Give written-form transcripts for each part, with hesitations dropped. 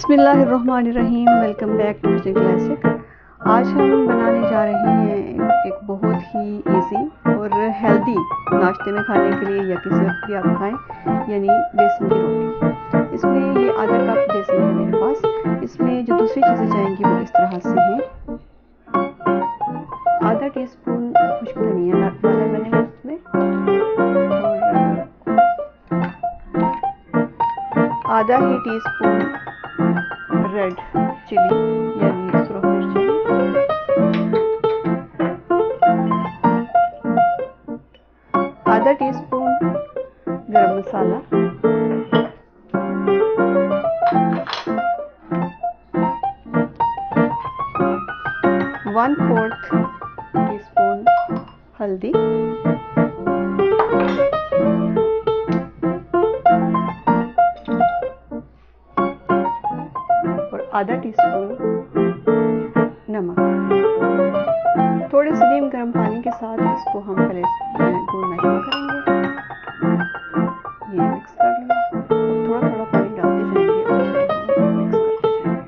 बिस्मिल्लाहिर्रहमानिर्रहीम। Welcome back to kitchen classic. आज हम बनाने जा रहे हैं एक बहुत ही इजी और हेल्दी नाश्ते में खाने के लिए या किसी वक्त भी आप खाएं, यानी बेसन की रोटी। इसमें ये आधा कप बेसन है मेरे पास। इसमें जो दूसरी चीज़ें जाएंगी वो इस तरह से हैं। आधा टीस्पून खुश्क धनिया डाला मैंने इसमें, और आधा ही टीस्पून रेड चिली यानी सुरख मिर्च, आधा टीस्पून गरम मसाला, वन फोर्थ टीस्पून हल्दी, और आधा टीस्पून नमक। थोड़े से नीम गर्म पानी के साथ इसको हम पहले घोलना शुरू करेंगे। ये मिक्स कर लिया, थोड़ा थोड़ा पानी डालते जाएंगे और इसको मिक्स करते जाएंगे।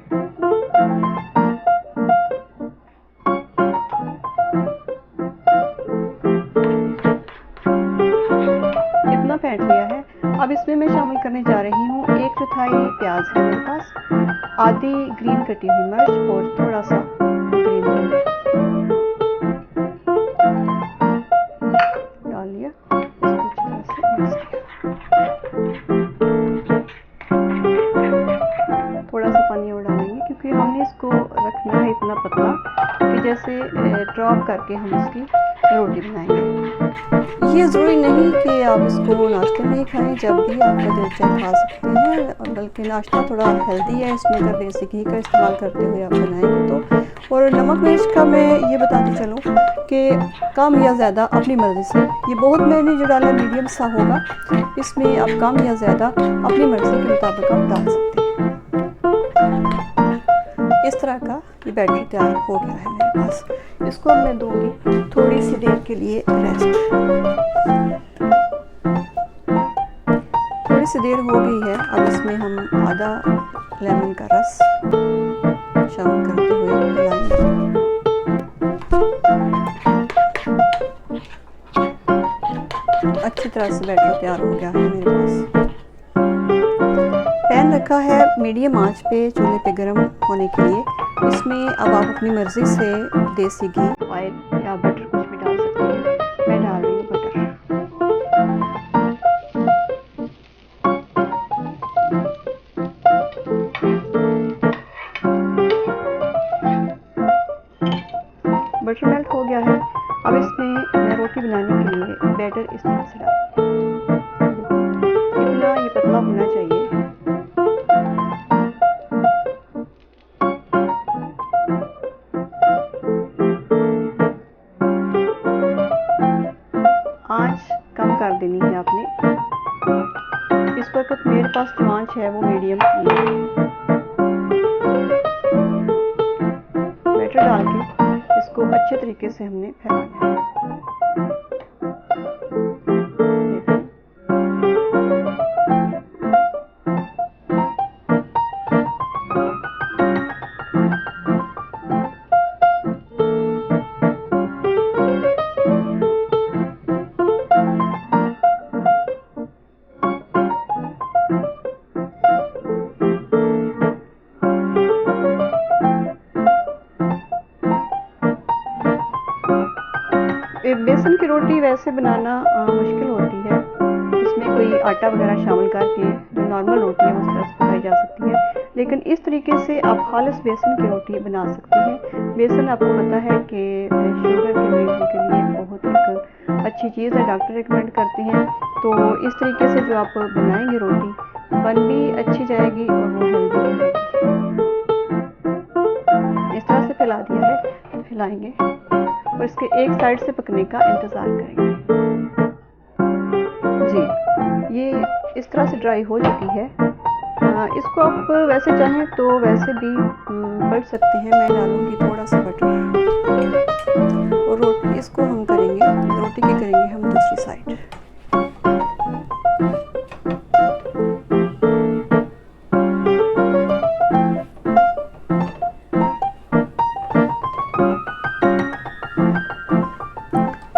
इतना फेंट लिया है। अब इसमें मैं शामिल करने जा रही हूँ 1/4 प्याज है मेरे पास, आधी ग्रीन कटी हुई मिर्च और थोड़ा सा ग्रीन धनिया डाल लिया। इसको अच्छी तरह से मिक्स किया। थोड़ा सा पानी और डालेंगे क्योंकि हमने इसको रखना है इतना पतला कि जैसे ड्रॉप करके हम इसकी रोटी बनाएंगे। ये ज़रूरी नहीं कि आप इसको नाश्ते में ही खाएं, जब भी आपका दिल चाहे खा सकते हैं। और बल्कि नाश्ता थोड़ा हेल्दी है, इसमें अगर देसी घी का इस्तेमाल करते हुए आप बनाएंगे तो। और नमक मिर्च का मैं ये बताती चलूँ कि कम या ज़्यादा अपनी मर्ज़ी से, ये बहुत मैंने जो डाला मीडियम सा होगा, इसमें आप कम या ज़्यादा अपनी मर्ज़ी के मुताबिक आप डाल सकते हैं। इस तरह का ये बैटर तैयार हो गया है मेरे पास। इसको अब मैं दूंगी थोड़ी सी देर के लिए रेस्ट। थोड़ी सी देर हो गई है। अब इसमें हम आधा लेमन का रस शामिल करते हुए मिलाएंगे। अच्छी तरह से बैटर तैयार हो गया है मेरे पास। पैन रखा है मीडियम आंच पे चूल्हे पे गर्म होने के लिए। इसमें अब आप अपनी मर्ज़ी से देसी घी, ऑयल या बटर कुछ भी डाल सकते हैं। मैं डाल रही हूँ बटर। बटर मेल्ट हो गया है। अब इसमें मैं रोटी बनाने के लिए बैटर इस तरह से डालूंगी। इतना ये पतला होना चाहिए। आंच कम कर देनी है आपने। इस वक्त मेरे पास जो आंच है वो मीडियम की है। बैटर डाल के इसको अच्छे तरीके से हमने फैलाना है। बेसन की रोटी वैसे बनाना मुश्किल होती है। इसमें कोई आटा वगैरह शामिल करके जो नॉर्मल रोटी है उस तरह से बनाई जा सकती है, लेकिन इस तरीके से आप खालिस बेसन की रोटी बना सकते हैं। बेसन आपको पता है कि शुगर के मरीजों के लिए बहुत एक अच्छी चीज़ है, डॉक्टर रिकमेंड करते हैं। तो इस तरीके से जो आप बनाएंगे रोटी, बन भी अच्छी जाएगी और वो हेल्दी भी होगी। इस तरह से फैला दिया है, फैलाएंगे और इसके एक साइड से पकने का इंतज़ार करेंगे। जी, ये इस तरह से ड्राई हो चुकी है। इसको आप वैसे चाहें तो वैसे भी पलट सकते हैं। मैं डालूंगी थोड़ा सा बटर और रोटी इसको हम करेंगे, रोटी की करेंगे हम दूसरी साइड।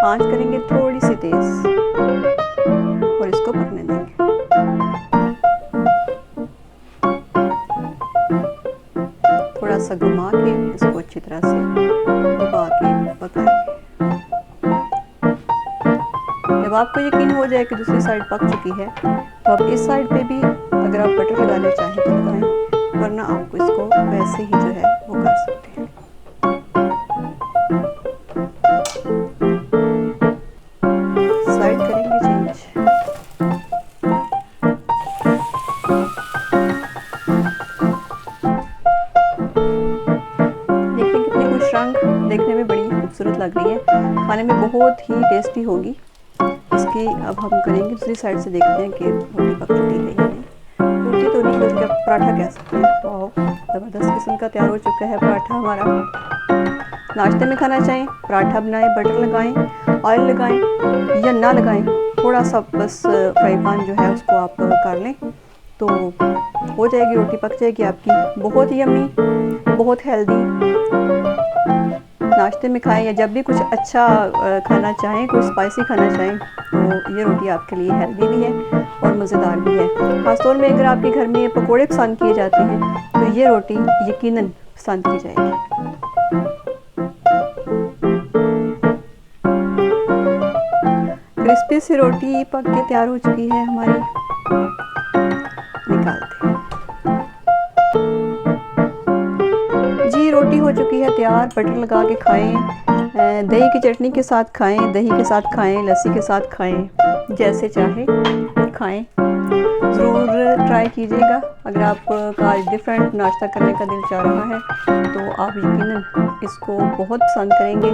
आंच करेंगे थोड़ी सी तेज और इसको पकने देंगे। थोड़ा सा घुमा के इसको अच्छी तरह से दबा के पकाएंगे। जब आपको यकीन हो जाए कि दूसरी साइड पक चुकी है तो आप इस साइड पे भी अगर आप बटर लगाना चाहें तो लगाएं, वरना आपको इसको वैसे ही जो है वो कर सकते हैं। साइड करेंगे चेंज। देखिए कितनी खुश रंग, देखने में बड़ी खूबसूरत लग रही है, खाने में बहुत ही टेस्टी होगी। इसकी अब हम करेंगे दूसरी साइड से, देखते हैं कि रोटी पक चुकी है या नहीं। रोटी तो नहीं बल्कि आप पराठा कह सकते हैं। तो ज़बरदस्त किस्म का तैयार हो चुका है पराठा हमारा। नाश्ते में खाना चाहें पराठा बनाएं, बटर लगाएं, ऑयल लगाएं या ना लगाएं, थोड़ा सा बस फ्राई पैन जो है उसको आप कर लें तो हो जाएगी, रोटी पक जाएगी आपकी। बहुत यम्मी, बहुत हेल्दी। नाश्ते में खाएं या जब भी कुछ अच्छा खाना चाहें, कोई स्पाइसी खाना चाहें, तो ये रोटी आपके लिए हेल्दी भी है और मज़ेदार भी है। ख़ासतौर में अगर आपके घर में पकोड़े पसंद किए जाते हैं तो ये रोटी यकीनन पसंद की जाएगी। क्रिस्पी सी रोटी पक के तैयार हो चुकी है हमारी, निकालते हैं जी। रोटी हो चुकी है तैयार, बटर लगा के खाएं, दही की चटनी के साथ खाएं, दही के साथ खाएं, लस्सी के साथ खाएं, जैसे चाहे खाएं। ज़रूर ट्राई कीजिएगा। अगर आपका डिफरेंट नाश्ता करने का दिल चाह रहा है तो आप यकीनन इसको बहुत पसंद करेंगे।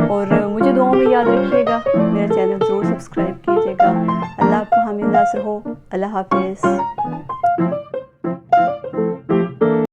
और मुझे दुआओं में याद रखिएगा, मेरा चैनल ज़रूर सब्सक्राइब कीजिएगा। अल्लाह आपका हामी नासिर हो। अल्लाह हाफिज़।